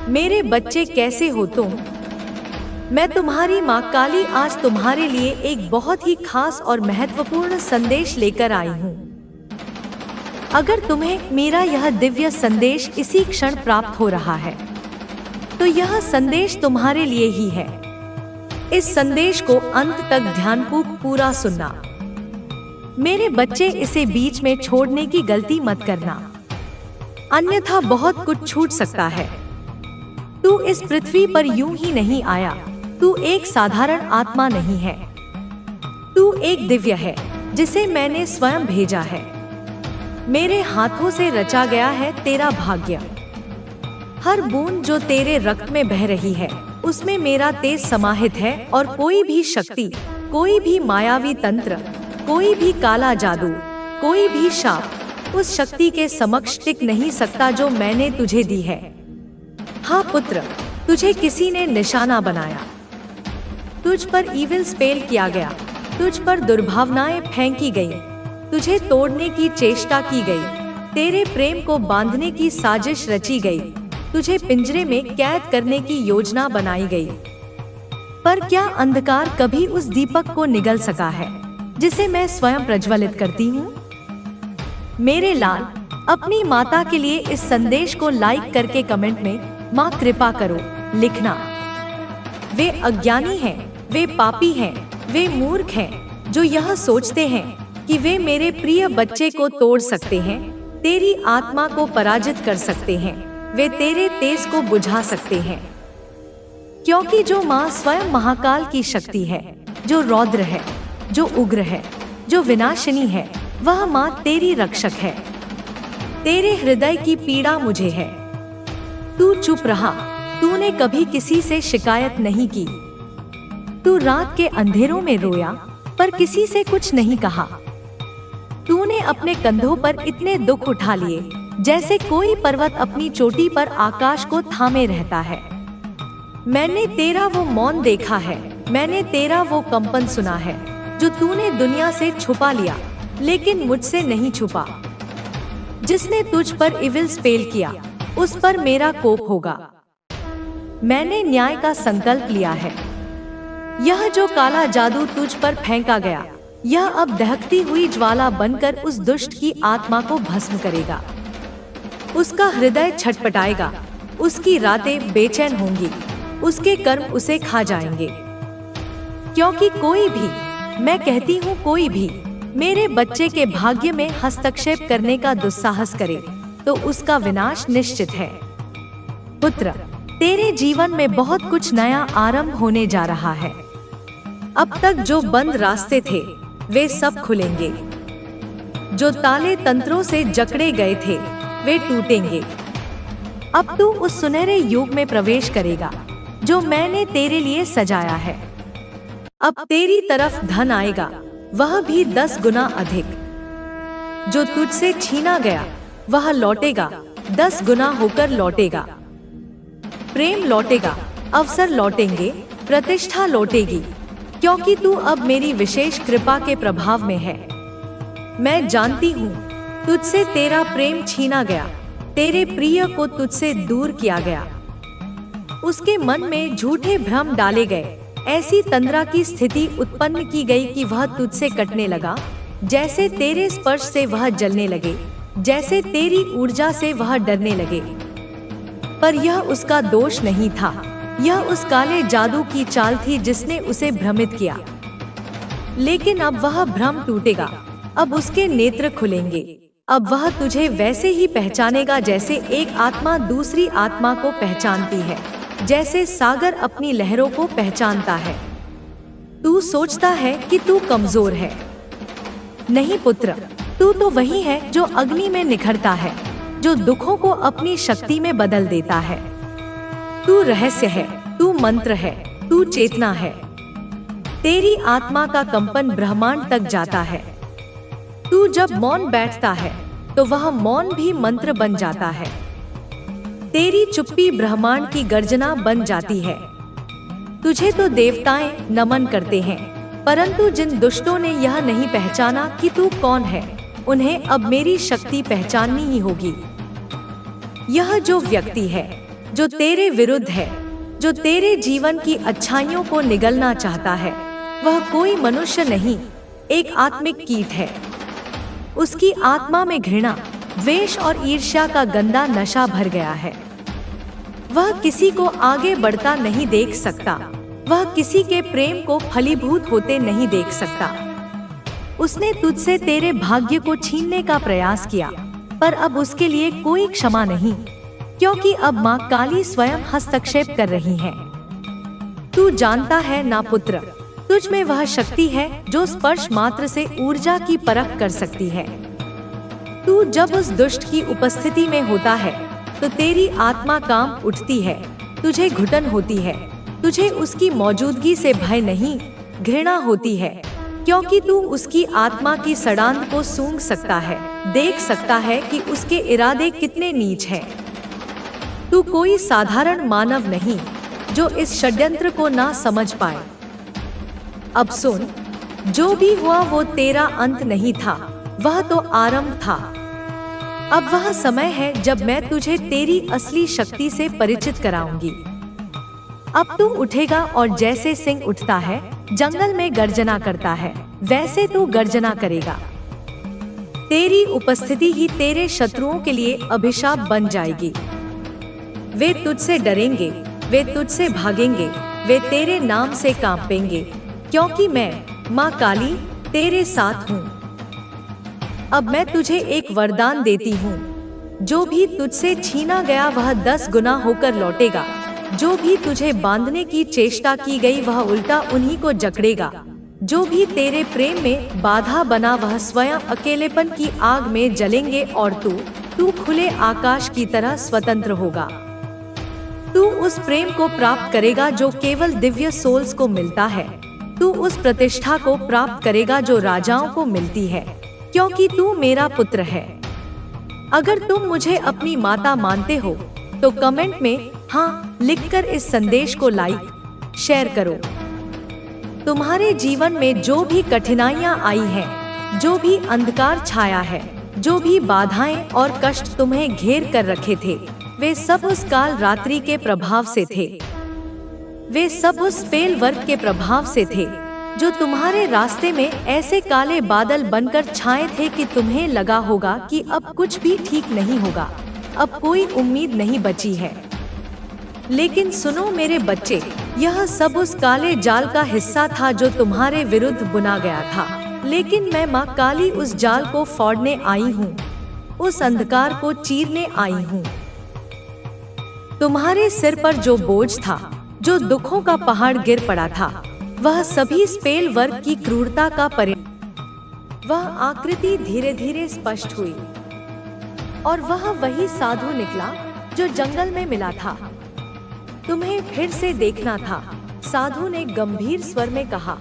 मेरे बच्चे कैसे हो तुम? मैं तुम्हारी माँ काली आज तुम्हारे लिए एक बहुत ही खास और महत्वपूर्ण संदेश लेकर आई हूँ। अगर तुम्हें मेरा यह दिव्य संदेश इसी क्षण प्राप्त हो रहा है, तो यह संदेश तुम्हारे लिए ही है। इस संदेश को अंत तक ध्यानपूर्वक पूरा सुनना। मेरे बच्चे, इसे बीच में छोड़ने की गलती मत करना, अन्यथा बहुत कुछ छूट सकता है। तू इस पृथ्वी पर यूं ही नहीं आया। तू एक साधारण आत्मा नहीं है। तू एक दिव्य है जिसे मैंने स्वयं भेजा है। मेरे हाथों से रचा गया है तेरा भाग्य। हर बूंद जो तेरे रक्त में बह रही है, उसमें मेरा तेज समाहित है और कोई भी शक्ति, कोई भी मायावी तंत्र, कोई भी काला जादू, कोई भी शाप उस शक्ति के समक्ष टिक नहीं सकता जो मैंने तुझे दी है। हाँ पुत्र, तुझे किसी ने निशाना बनाया। तुझ पर इविल स्पेल किया गया। तुझ पर दुर्भावनाएं फेंकी गई। तुझे तोड़ने की चेष्टा की गई। तेरे प्रेम को बांधने की साजिश रची गई। तुझे पिंजरे में कैद करने की योजना बनाई गई। पर क्या अंधकार कभी उस दीपक को निगल सका है जिसे मैं स्वयं प्रज्वलित करती हूँ? मेरे लाल, अपनी माता के लिए इस संदेश को लाइक करके कमेंट में माँ कृपा करो लिखना। वे अज्ञानी हैं, वे पापी हैं, वे मूर्ख हैं जो यह सोचते हैं कि वे मेरे प्रिय बच्चे को तोड़ सकते हैं, तेरी आत्मा को पराजित कर सकते हैं, वे तेरे तेज को बुझा सकते हैं। क्योंकि जो माँ स्वयं महाकाल की शक्ति है, जो रौद्र है, जो उग्र है, जो विनाशिनी है, वह माँ तेरी रक्षक है। तेरे हृदय की पीड़ा मुझे है। तू चुप रहा। तूने कभी किसी से शिकायत नहीं की। तू रात के अंधेरों में रोया पर किसी से कुछ नहीं कहा। तूने अपने कंधों पर इतने दुख उठा लिए जैसे कोई पर्वत अपनी चोटी पर आकाश को थामे रहता है। मैंने तेरा वो मौन देखा है। मैंने तेरा वो कंपन सुना है जो तूने दुनिया से छुपा लिया, लेकिन मुझसे नहीं छुपा। जिसने तुझ पर इविल स्पेल किया, उस पर मेरा कोप होगा। मैंने न्याय का संकल्प लिया है। यह जो काला जादू तुझ पर फेंका गया, यह अब दहकती हुई ज्वाला बनकर उस दुष्ट की आत्मा को भस्म करेगा। उसका हृदय छटपटाएगा, उसकी रातें बेचैन होंगी, उसके कर्म उसे खा जाएंगे। क्योंकि कोई भी, मैं कहती हूँ कोई भी, मेरे बच्चे के भाग्य में हस्तक्षेप करने का दुस्साहस करे तो उसका विनाश निश्चित है। पुत्र, तेरे जीवन में बहुत कुछ नया आरंभ होने जा रहा है। अब तक जो बंद रास्ते थे, वे सब खुलेंगे। जो ताले तंत्रों से जकड़े गए थे, वे टूटेंगे। अब तू उस सुनहरे युग में प्रवेश करेगा जो मैंने तेरे लिए सजाया है। अब तेरी तरफ धन आएगा, वह भी 10 गुना अधिक। जो तुझसे छीना गया, वह लौटेगा, 10 गुना होकर लौटेगा। प्रेम लौटेगा, अवसर लौटेंगे, प्रतिष्ठा लौटेगी, क्योंकि तू अब मेरी विशेष कृपा के प्रभाव में है। मैं जानती हूँ तुझसे तेरा प्रेम छीना गया, तेरे प्रिय को तुझसे दूर किया गया। उसके मन में झूठे भ्रम डाले गए, ऐसी तंद्रा की स्थिति उत्पन्न की गई कि वह तुझसे कटने लगा, जैसे तेरे स्पर्श से वह जलने लगे, जैसे तेरी ऊर्जा से वह डरने लगे। पर यह उसका दोष नहीं था, यह उस काले जादू की चाल थी जिसने उसे भ्रमित किया। लेकिन अब वह भ्रम टूटेगा, अब उसके नेत्र खुलेंगे। अब वह तुझे वैसे ही पहचानेगा जैसे एक आत्मा दूसरी आत्मा को पहचानती है, जैसे सागर अपनी लहरों को पहचानता है। तू सोचता है कि तू कमजोर है। नहीं पुत्र, तू तो वही है जो अग्नि में निखरता है, जो दुखों को अपनी शक्ति में बदल देता है। तू रहस्य है, तू मंत्र है, तू चेतना है। तेरी आत्मा का कंपन ब्रह्मांड तक जाता है। तू जब मौन बैठता है तो वह मौन भी मंत्र बन जाता है। तेरी चुप्पी ब्रह्मांड की गर्जना बन जाती है। तुझे तो देवताएं नमन करते हैं, परंतु जिन दुष्टों ने यह नहीं पहचाना कि तू कौन है, उन्हें अब मेरी शक्ति पहचाननी ही होगी। यह जो व्यक्ति है जो तेरे विरुद्ध है, जो तेरे जीवन की अच्छाइयों को निगलना चाहता है, वह कोई मनुष्य नहीं, एक आत्मिक कीट है। उसकी आत्मा में घृणा, द्वेष और ईर्ष्या का गंदा नशा भर गया है। वह किसी को आगे बढ़ता नहीं देख सकता, वह किसी के प्रेम को फलीभूत होते नहीं देख सकता। उसने तुझसे तेरे भाग्य को छीनने का प्रयास किया, पर अब उसके लिए कोई क्षमा नहीं, क्योंकि अब माँ काली स्वयं हस्तक्षेप कर रही है। तू जानता है ना पुत्र, तुझ में वह शक्ति है जो स्पर्श मात्र से ऊर्जा की परख कर सकती है। तू जब उस दुष्ट की उपस्थिति में होता है तो तेरी आत्मा कांप उठती है, तुझे घुटन होती है, तुझे उसकी मौजूदगी से भय नहीं, घृणा होती है, क्योंकि तू उसकी आत्मा की सड़ांध को सूंघ सकता है, देख सकता है कि उसके इरादे कितने नीच हैं। तू कोई साधारण मानव नहीं जो इस षड्यंत्र को ना समझ पाए। अब सुन, जो भी हुआ वो तेरा अंत नहीं था, वह तो आरंभ था। अब वह समय है जब मैं तुझे तेरी असली शक्ति से परिचित कराऊंगी। अब तू उठेगा और जैसे सिंह उठता है, जंगल में गर्जना करता है, वैसे तू गर्जना करेगा। तेरी उपस्थिति ही तेरे शत्रुओं के लिए अभिशाप बन जाएगी। वे तुझसे डरेंगे, वे तुझसे भागेंगे, वे तेरे नाम से कांपेंगे, क्योंकि मैं माँ काली तेरे साथ हूँ। अब मैं तुझे एक वरदान देती हूँ, जो भी तुझसे छीना गया वह 10 गुना होकर लौटेगा। जो भी तुझे बांधने की चेष्टा की गई वह उल्टा उन्हीं को जकड़ेगा। जो भी तेरे प्रेम में बाधा बना वह स्वयं अकेलेपन की आग में जलेंगे और तू खुले आकाश की तरह स्वतंत्र होगा। तू उस प्रेम को प्राप्त करेगा जो केवल दिव्य सोल्स को मिलता है। तू उस प्रतिष्ठा को प्राप्त करेगा जो राजाओं को मिलती है, क्योंकि तू मेरा पुत्र है। अगर तुम मुझे अपनी माता मानते हो तो कमेंट में हाँ लिखकर इस संदेश को लाइक शेयर करो। तुम्हारे जीवन में जो भी कठिनाइयाँ आई हैं, जो भी अंधकार छाया है, जो भी बाधाएं और कष्ट तुम्हें घेर कर रखे थे, वे सब उस काल रात्रि के प्रभाव से थे। वे सब उस स्पेल वर्ग के प्रभाव से थे जो तुम्हारे रास्ते में ऐसे काले बादल बनकर छाए थे कि तुम्हें लगा होगा कि अब कुछ भी ठीक नहीं होगा, अब कोई उम्मीद नहीं बची है। लेकिन सुनो मेरे बच्चे, यह सब उस काले जाल का हिस्सा था जो तुम्हारे विरुद्ध बुना गया था। लेकिन मैं माँ काली उस जाल को फोड़ने आई हूँ, उस अंधकार को चीरने आई हूँ। तुम्हारे सिर पर जो बोझ था, जो दुखों का पहाड़ गिर पड़ा था, वह सभी स्पेल वर्ग की क्रूरता का परिणाम। वह आकृति धीरे धीरे स्पष्ट हुई और वह वही साधु निकला जो जंगल में मिला था। तुम्हें फिर से देखना था, साधु ने गंभीर स्वर में कहा।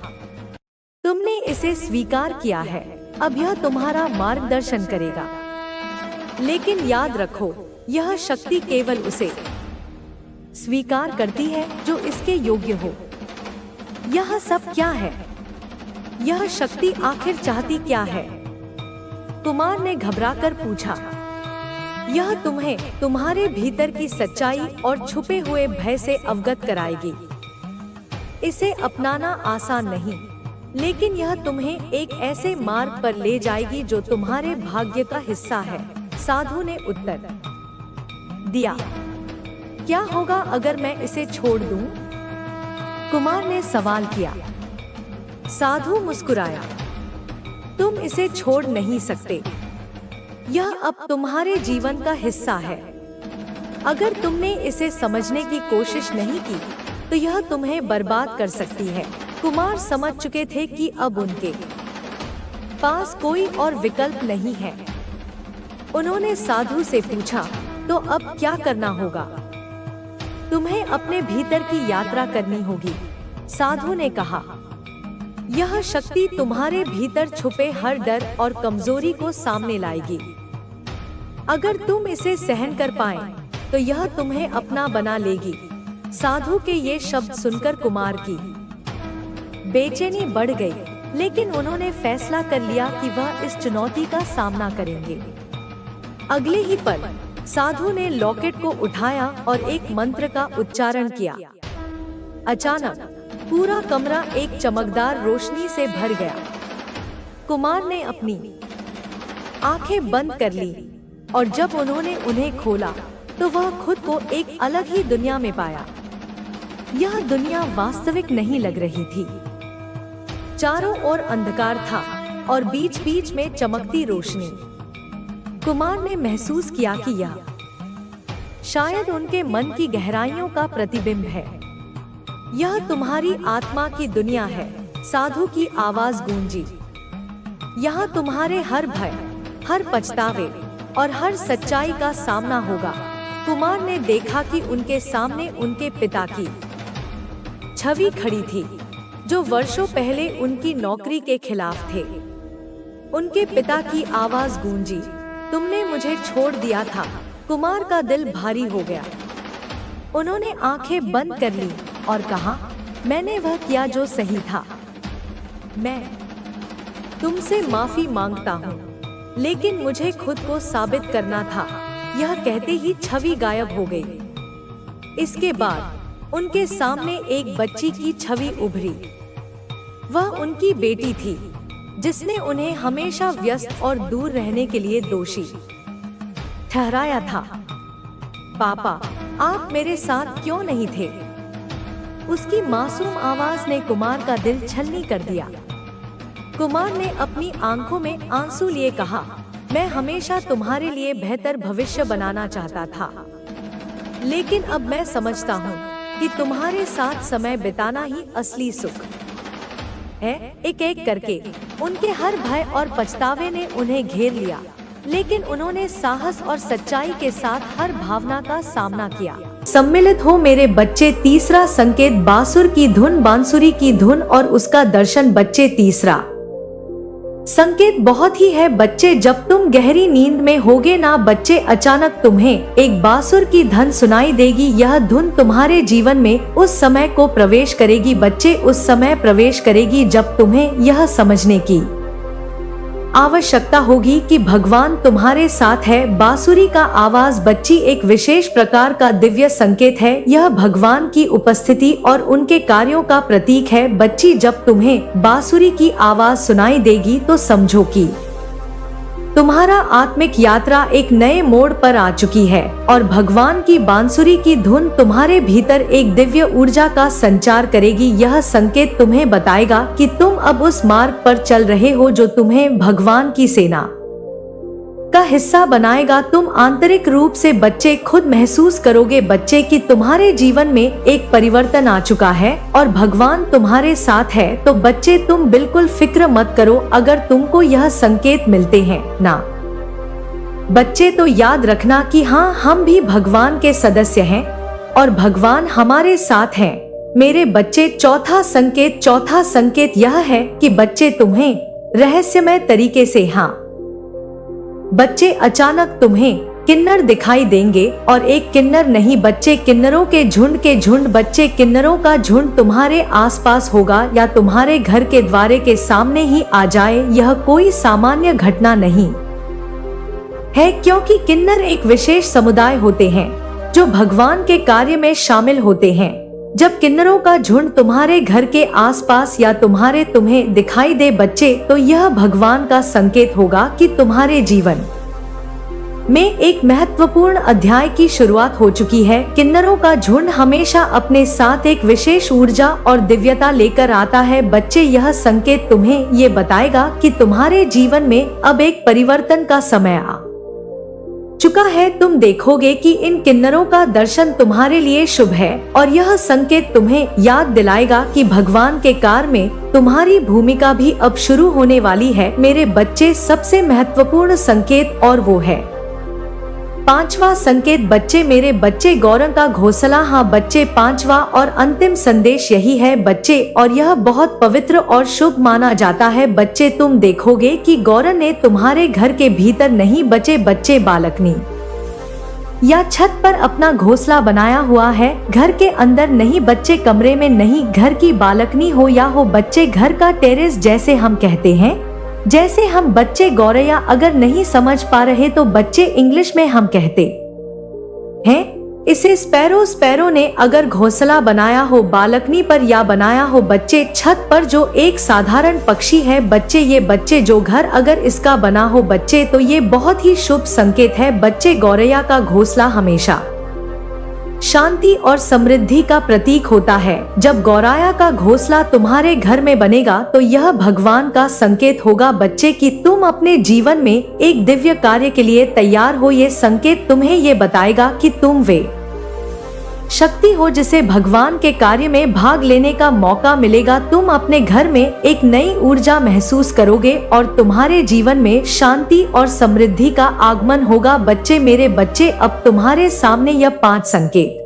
तुमने इसे स्वीकार किया है, अब यह तुम्हारा मार्गदर्शन करेगा। लेकिन याद रखो, यह शक्ति केवल उसे स्वीकार करती है जो इसके योग्य हो। यह सब क्या है? यह शक्ति आखिर चाहती क्या है? कुमार ने घबराकर पूछा। यह तुम्हें तुम्हारे भीतर की सच्चाई और छुपे हुए भय से अवगत कराएगी। इसे अपनाना आसान नहीं, लेकिन यह तुम्हें एक ऐसे मार्ग पर ले जाएगी जो तुम्हारे भाग्य का हिस्सा है। साधु ने उत्तर दिया। क्या होगा अगर मैं इसे छोड़ दूं? कुमार ने सवाल किया। साधु मुस्कुराया। तुम इसे छोड़ नहीं सकते। यह अब तुम्हारे जीवन का हिस्सा है। अगर तुमने इसे समझने की कोशिश नहीं की तो यह तुम्हें बर्बाद कर सकती है। कुमार समझ चुके थे कि अब उनके पास कोई और विकल्प नहीं है। उन्होंने साधु से पूछा, तो अब क्या करना होगा? तुम्हें अपने भीतर की यात्रा करनी होगी। साधु ने कहा, यह शक्ति तुम्हारे भीतर छुपे हर डर और कमजोरी को सामने लाएगी। अगर तुम इसे सहन कर पाए तो यह तुम्हें अपना बना लेगी। साधु के ये शब्द सुनकर कुमार की बेचैनी बढ़ गई, लेकिन उन्होंने फैसला कर लिया कि वह इस चुनौती का सामना करेंगे। अगले ही पल साधु ने लॉकेट को उठाया और एक मंत्र का उच्चारण किया। अचानक पूरा कमरा एक चमकदार रोशनी से भर गया। कुमार ने अपनी आंखें बंद कर ली और जब उन्होंने उन्हें खोला तो वह खुद को एक अलग ही दुनिया में पाया। यह दुनिया वास्तविक नहीं लग रही थी। चारों ओर अंधकार था और बीच बीच में चमकती रोशनी। कुमार ने महसूस किया कि यह शायद उनके मन की गहराइयों का प्रतिबिंब है। यह तुम्हारी आत्मा की दुनिया है, साधु की आवाज गूंजी। यहाँ तुम्हारे हर भय, हर पछतावे और हर सच्चाई का सामना होगा। कुमार ने देखा कि उनके सामने उनके पिता की छवि खड़ी थी, जो वर्षों पहले उनकी नौकरी के खिलाफ थे। उनके पिता की आवाज गूंजी, तुमने मुझे छोड़ दिया था। कुमार का दिल भारी हो गया। उन्होंने आंखें बंद कर ली और कहा, मैंने वह किया जो सही था। मैं तुमसे माफी मांगता हूँ, लेकिन मुझे खुद को साबित करना था। यह कहते ही छवि गायब हो गई। इसके बाद उनके सामने एक बच्ची की छवि उभरी। वह उनकी बेटी थी, जिसने उन्हें हमेशा व्यस्त और दूर रहने के लिए दोषी ठहराया था। पापा, आप मेरे साथ क्यों नहीं थे? उसकी मासूम आवाज ने कुमार का दिल छलनी कर दिया। कुमार ने अपनी आंखों में आंसू लिए कहा, मैं हमेशा तुम्हारे लिए बेहतर भविष्य बनाना चाहता था, लेकिन अब मैं समझता हूँ कि तुम्हारे साथ समय बिताना ही असली सुख है। एक एक करके उनके हर भय और पछतावे ने उन्हें घेर लिया, लेकिन उन्होंने साहस और सच्चाई के साथ हर भावना का सामना किया। सम्मिलित हो मेरे बच्चे। तीसरा संकेत, बांसुर की धुन। बांसुरी की धुन और उसका दर्शन। बच्चे, तीसरा संकेत बहुत ही है बच्चे। जब तुम गहरी नींद में होगे ना बच्चे, अचानक तुम्हें एक बांसुर की धुन सुनाई देगी। यह धुन तुम्हारे जीवन में उस समय को प्रवेश करेगी बच्चे, उस समय प्रवेश करेगी जब तुम्हें यह समझने की आवश्यकता होगी कि भगवान तुम्हारे साथ है। बांसुरी का आवाज बच्ची एक विशेष प्रकार का दिव्य संकेत है। यह भगवान की उपस्थिति और उनके कार्यों का प्रतीक है बच्ची। जब तुम्हें बांसुरी की आवाज सुनाई देगी तो समझो कि तुम्हारा आत्मिक यात्रा एक नए मोड़ पर आ चुकी है और भगवान की बांसुरी की धुन तुम्हारे भीतर एक दिव्य ऊर्जा का संचार करेगी। यह संकेत तुम्हें बताएगा कि तुम अब उस मार्ग पर चल रहे हो जो तुम्हें भगवान की सेना का हिस्सा बनाएगा। तुम आंतरिक रूप से बच्चे खुद महसूस करोगे बच्चे कि तुम्हारे जीवन में एक परिवर्तन आ चुका है और भगवान तुम्हारे साथ है। तो बच्चे, तुम बिल्कुल फिक्र मत करो अगर तुमको यह संकेत मिलते हैं ना बच्चे, तो याद रखना कि हाँ, हम भी भगवान के सदस्य हैं और भगवान हमारे साथ हैं। मेरे बच्चे, चौथा संकेत यह है कि बच्चे तुम्हें रहस्यमय तरीके से, हाँ बच्चे, अचानक तुम्हें किन्नर दिखाई देंगे और एक किन्नर नहीं बच्चे, किन्नरों के झुंड बच्चे, किन्नरों का झुंड तुम्हारे आसपास होगा या तुम्हारे घर के द्वारे के सामने ही आ जाए। यह कोई सामान्य घटना नहीं है, क्योंकि किन्नर एक विशेष समुदाय होते हैं जो भगवान के कार्य में शामिल होते हैं। जब किन्नरों का झुंड तुम्हारे घर के आसपास या तुम्हें दिखाई दे बच्चे, तो यह भगवान का संकेत होगा कि तुम्हारे जीवन में एक महत्वपूर्ण अध्याय की शुरुआत हो चुकी है। किन्नरों का झुंड हमेशा अपने साथ एक विशेष ऊर्जा और दिव्यता लेकर आता है बच्चे। यह संकेत तुम्हें ये बताएगा कि तुम्हारे जीवन में अब एक परिवर्तन का समय आ चुका है। तुम देखोगे कि इन किन्नरों का दर्शन तुम्हारे लिए शुभ है और यह संकेत तुम्हें याद दिलाएगा कि भगवान के कार्य में तुम्हारी भूमिका भी अब शुरू होने वाली है। मेरे बच्चे, सबसे महत्वपूर्ण संकेत और वो है पांचवा संकेत बच्चे। मेरे बच्चे, गौरव का घोंसला। हाँ बच्चे, पांचवा और अंतिम संदेश यही है बच्चे, और यह बहुत पवित्र और शुभ माना जाता है बच्चे। तुम देखोगे कि गौरव ने तुम्हारे घर के भीतर नहीं बच्चे बालकनी या छत पर अपना घोंसला बनाया हुआ है। घर के अंदर नहीं बच्चे, कमरे में नहीं, घर की बालकनी हो या हो बच्चे, घर का टेरेस जैसे हम कहते हैं, जैसे हम बच्चे गौरैया अगर नहीं समझ पा रहे तो बच्चे इंग्लिश में हम कहते हैं? इसे स्पैरो ने अगर घोंसला बनाया हो बालकनी पर या बनाया हो बच्चे छत पर, जो एक साधारण पक्षी है बच्चे, ये बच्चे जो घर अगर इसका बना हो बच्चे, तो ये बहुत ही शुभ संकेत है बच्चे। गौरैया का घोंसला हमेशा शांति और समृद्धि का प्रतीक होता है। जब गौरैया का घोंसला तुम्हारे घर में बनेगा तो यह भगवान का संकेत होगा बच्चे कि तुम अपने जीवन में एक दिव्य कार्य के लिए तैयार हो। ये संकेत तुम्हें ये बताएगा कि तुम वे शक्ति हो जिसे भगवान के कार्य में भाग लेने का मौका मिलेगा। तुम अपने घर में एक नई ऊर्जा महसूस करोगे और तुम्हारे जीवन में शांति और समृद्धि का आगमन होगा बच्चे। मेरे बच्चे, अब तुम्हारे सामने यह 5 संकेत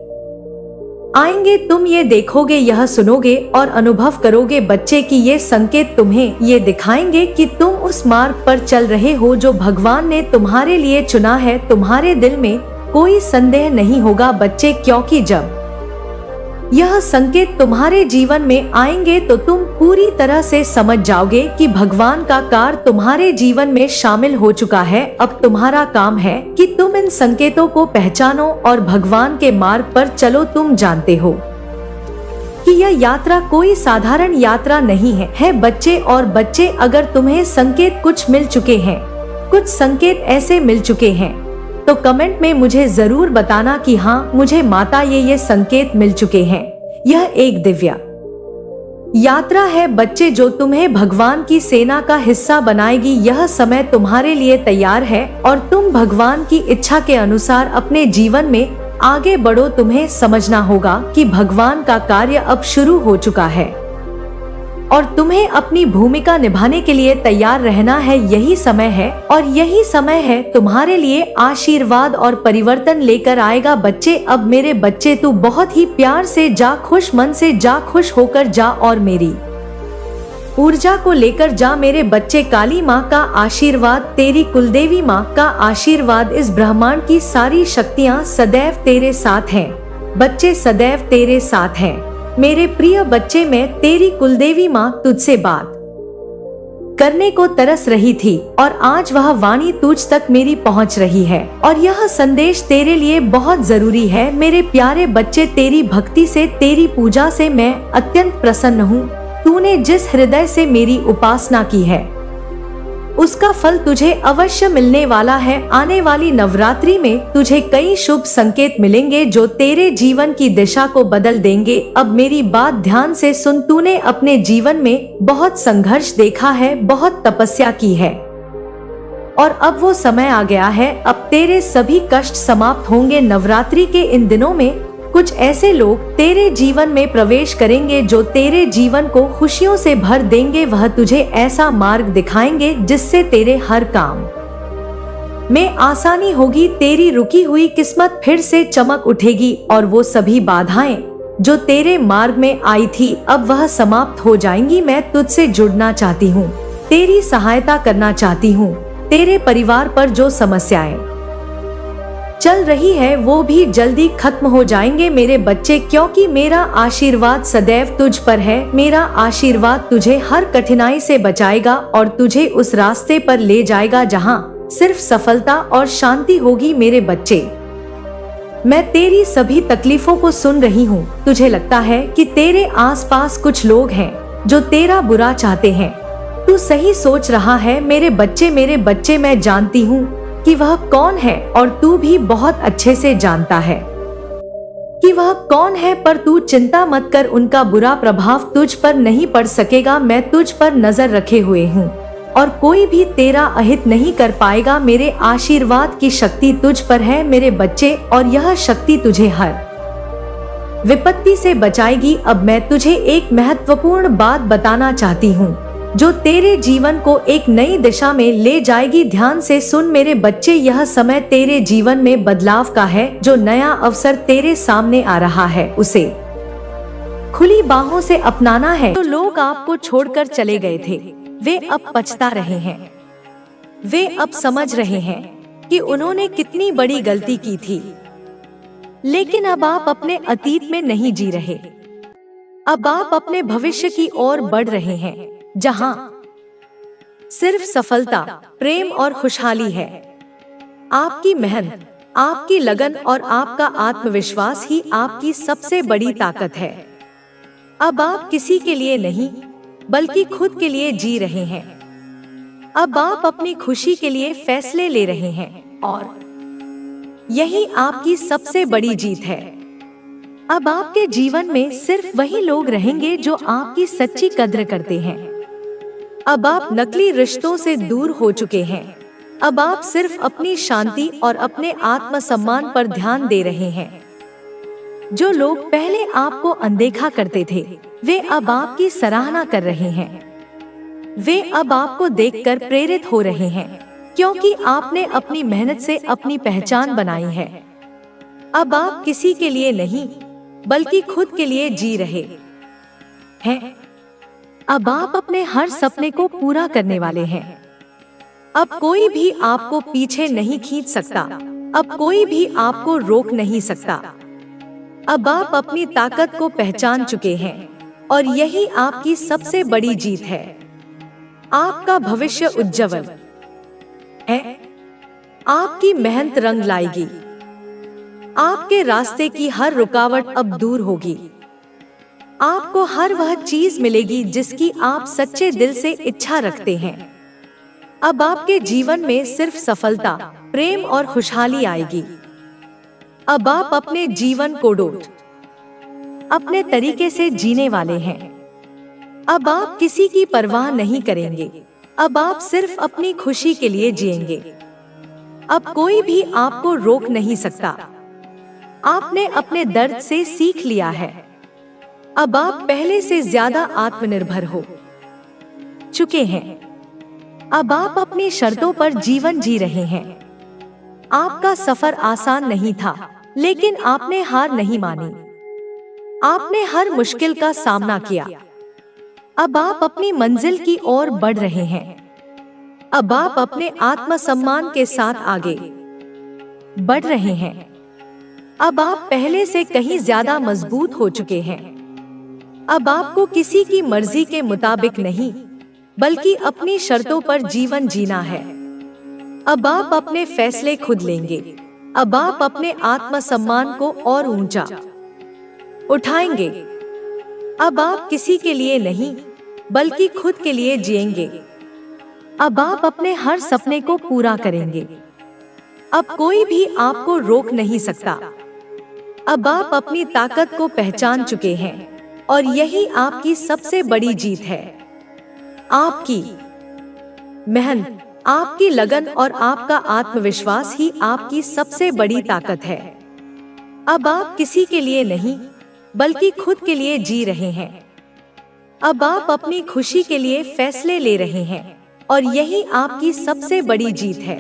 आएंगे। तुम ये देखोगे, यह सुनोगे और अनुभव करोगे बच्चे कि ये संकेत तुम्हें ये दिखाएंगे कि तुम उस मार्ग पर चल रहे हो जो भगवान ने तुम्हारे लिए चुना है। तुम्हारे दिल में कोई संदेह नहीं होगा बच्चे, क्योंकि जब यह संकेत तुम्हारे जीवन में आएंगे तो तुम पूरी तरह से समझ जाओगे कि भगवान का कार्य तुम्हारे जीवन में शामिल हो चुका है। अब तुम्हारा काम है कि तुम इन संकेतों को पहचानो और भगवान के मार्ग पर चलो। तुम जानते हो कि यह यात्रा कोई साधारण यात्रा नहीं है बच्चे। और बच्चे, अगर तुम्हें संकेत कुछ मिल चुके हैं, कुछ संकेत ऐसे मिल चुके हैं, तो कमेंट में मुझे जरूर बताना कि हाँ मुझे माता ये संकेत मिल चुके हैं। यह एक दिव्य यात्रा है बच्चे जो तुम्हें भगवान की सेना का हिस्सा बनाएगी। यह समय तुम्हारे लिए तैयार है और तुम भगवान की इच्छा के अनुसार अपने जीवन में आगे बढ़ो। तुम्हें समझना होगा कि भगवान का कार्य अब शुरू हो चुका है और तुम्हें अपनी भूमिका निभाने के लिए तैयार रहना है। यही समय है और यही समय है तुम्हारे लिए आशीर्वाद और परिवर्तन लेकर आएगा बच्चे। अब मेरे बच्चे, तू बहुत ही प्यार से जा, खुश मन से जा, खुश होकर जा और मेरी ऊर्जा को लेकर जा मेरे बच्चे। काली माँ का आशीर्वाद, तेरी कुलदेवी माँ का आशीर्वाद, इस ब्रह्मांड की सारी शक्तियाँ सदैव तेरे साथ हैं बच्चे, सदैव तेरे साथ हैं मेरे प्रिय बच्चे। मैं तेरी कुलदेवी माँ तुझसे बात करने को तरस रही थी और आज वह वाणी तुझ तक मेरी पहुँच रही है और यह संदेश तेरे लिए बहुत जरूरी है मेरे प्यारे बच्चे। तेरी भक्ति से, तेरी पूजा से मैं अत्यंत प्रसन्न हूँ। तूने जिस हृदय से मेरी उपासना की है उसका फल तुझे अवश्य मिलने वाला है। आने वाली नवरात्रि में तुझे कई शुभ संकेत मिलेंगे जो तेरे जीवन की दिशा को बदल देंगे। अब मेरी बात ध्यान से सुन। तूने अपने जीवन में बहुत संघर्ष देखा है, बहुत तपस्या की है और अब वो समय आ गया है। अब तेरे सभी कष्ट समाप्त होंगे। नवरात्रि के इन दिनों में कुछ ऐसे लोग तेरे जीवन में प्रवेश करेंगे जो तेरे जीवन को खुशियों से भर देंगे। वह तुझे ऐसा मार्ग दिखाएंगे जिससे तेरे हर काम में आसानी होगी। तेरी रुकी हुई किस्मत फिर से चमक उठेगी और वो सभी बाधाएं जो तेरे मार्ग में आई थी अब वह समाप्त हो जाएंगी। मैं तुझसे जुड़ना चाहती हूँ, तेरी सहायता करना चाहती हूँ। तेरे परिवार पर जो समस्याएं चल रही है वो भी जल्दी खत्म हो जाएंगे मेरे बच्चे, क्योंकि मेरा आशीर्वाद सदैव तुझ पर है। मेरा आशीर्वाद तुझे हर कठिनाई से बचाएगा और तुझे उस रास्ते पर ले जाएगा जहां सिर्फ सफलता और शांति होगी मेरे बच्चे। मैं तेरी सभी तकलीफों को सुन रही हूँ। तुझे लगता है कि तेरे आसपास कुछ लोग हैं जो तेरा बुरा चाहते हैं। तू सही सोच रहा है मेरे बच्चे। मेरे बच्चे, मैं जानती हूँ कि वह कौन है और तू भी बहुत अच्छे से जानता है कि वह कौन है, पर तू चिंता मत कर, उनका बुरा प्रभाव तुझ पर नहीं पड़ सकेगा। मैं तुझ पर नजर रखे हुए हूँ और कोई भी तेरा अहित नहीं कर पाएगा। मेरे आशीर्वाद की शक्ति तुझ पर है मेरे बच्चे और यह शक्ति तुझे हर विपत्ति से बचाएगी। अब मैं तुझे एक महत्वपूर्ण बात बताना चाहती हूँ जो तेरे जीवन को एक नई दिशा में ले जाएगी। ध्यान से सुन मेरे बच्चे, यह समय तेरे जीवन में बदलाव का है। जो नया अवसर तेरे सामने आ रहा है उसे खुली बाहों से अपनाना है। तो लोग आपको छोड़कर चले गए थे, वे अब पछता रहे हैं। वे अब समझ रहे हैं कि उन्होंने कितनी बड़ी गलती की थी। लेकिन अब आप अपने अतीत में नहीं जी रहे, अब आप अपने भविष्य की ओर बढ़ रहे हैं जहां सिर्फ सफलता, प्रेम और खुशहाली है। आपकी मेहनत, आपकी लगन और आपका आत्मविश्वास ही आपकी सबसे बड़ी ताकत है। अब आप किसी के लिए नहीं, बल्कि खुद के लिए जी रहे हैं। अब आप अपनी खुशी के लिए फैसले ले रहे हैं और यही आपकी सबसे बड़ी जीत है। अब आपके जीवन में सिर्फ वही लोग रहेंगे जो आपकी सच्ची कद्र करते हैं। अब आप नकली रिश्तों से दूर हो चुके हैं। अब आप सिर्फ अपनी शांति और अपने आत्मसम्मान पर ध्यान दे रहे हैं। जो लोग पहले आपको अनदेखा करते थे, वे अब आपकी सराहना कर रहे हैं। वे अब आपको देखकर प्रेरित हो रहे हैं, क्योंकि आपने अपनी मेहनत से अपनी पहचान बनाई है। अब आप किसी के लिए नहीं, बल्कि खुद के लिए जी रहे हैं। अब आप अपने हर सपने को पूरा करने वाले हैं। अब कोई भी आपको पीछे नहीं खींच सकता। अब कोई भी आपको रोक नहीं सकता। अब आप अपनी ताकत को पहचान चुके हैं और यही आपकी सबसे बड़ी जीत है। आपका भविष्य उज्जवल है। आपकी मेहनत रंग लाएगी। आपके रास्ते की हर रुकावट अब दूर होगी। आपको हर वह चीज मिलेगी जिसकी आप सच्चे दिल से इच्छा रखते हैं। अब आपके जीवन में सिर्फ सफलता, प्रेम और खुशहाली आएगी। अब आप अपने जीवन को अपने तरीके से जीने वाले हैं। अब आप किसी की परवाह नहीं करेंगे। अब आप सिर्फ अपनी खुशी के लिए जिएंगे। अब कोई भी आपको रोक नहीं सकता। आपने अपने दर्द से सीख लिया है। अब आप पहले से ज्यादा आत्मनिर्भर हो चुके हैं। अब आप अपनी शर्तों पर जीवन जी रहे हैं। आपका सफर आसान नहीं था, लेकिन आपने हार नहीं मानी। आपने हर मुश्किल का सामना किया। अब आप अपनी मंजिल की ओर बढ़ रहे हैं। अब आप अपने आत्मसम्मान के साथ आगे बढ़ रहे हैं। अब आप पहले से कहीं ज्यादा मजबूत हो चुके हैं। अब आपको किसी की मर्जी के मुताबिक नहीं, बल्कि अपनी शर्तों पर जीवन जीना है। अब आप अपने फैसले खुद लेंगे। अब आप अपने आत्मसम्मान को और ऊंचा उठाएंगे। अब आप किसी के लिए नहीं, बल्कि खुद के लिए जिएंगे। अब आप अपने हर सपने को पूरा करेंगे। अब कोई भी आपको रोक नहीं सकता। अब आप अपनी ताकत को पहचान चुके हैं और यही आपकी सबसे बड़ी जीत है। आपकी मेहनत, आपकी लगन और आपका आत्मविश्वास ही आपकी सबसे बड़ी ताकत है। अब आप किसी के लिए नहीं, बल्कि खुद के लिए जी रहे हैं। अब आप अपनी खुशी के लिए फैसले ले रहे हैं और यही आपकी सबसे बड़ी जीत है।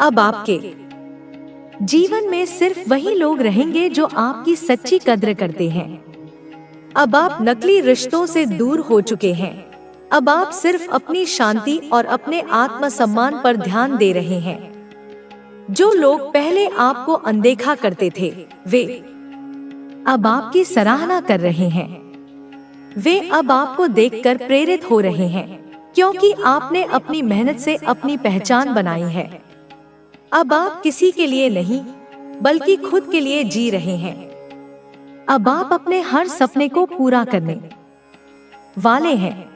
अब आपके जीवन में सिर्फ वही लोग रहेंगे जो आपकी सच्ची कद्र करते हैं। अब आप नकली रिश्तों से दूर हो चुके हैं। अब आप सिर्फ अपनी शांति और अपने आत्मसम्मान पर ध्यान दे रहे हैं। जो लोग पहले आपको अनदेखा करते थे, वे अब आपकी सराहना कर रहे हैं। वे अब आपको देखकर प्रेरित हो रहे हैं, क्योंकि आपने अपनी मेहनत से अपनी पहचान बनाई है। अब आप किसी के लिए नहीं, बल्कि खुद के लिए जी रहे हैं। अब आप अपने हर सपने को पूरा करने वाले हैं।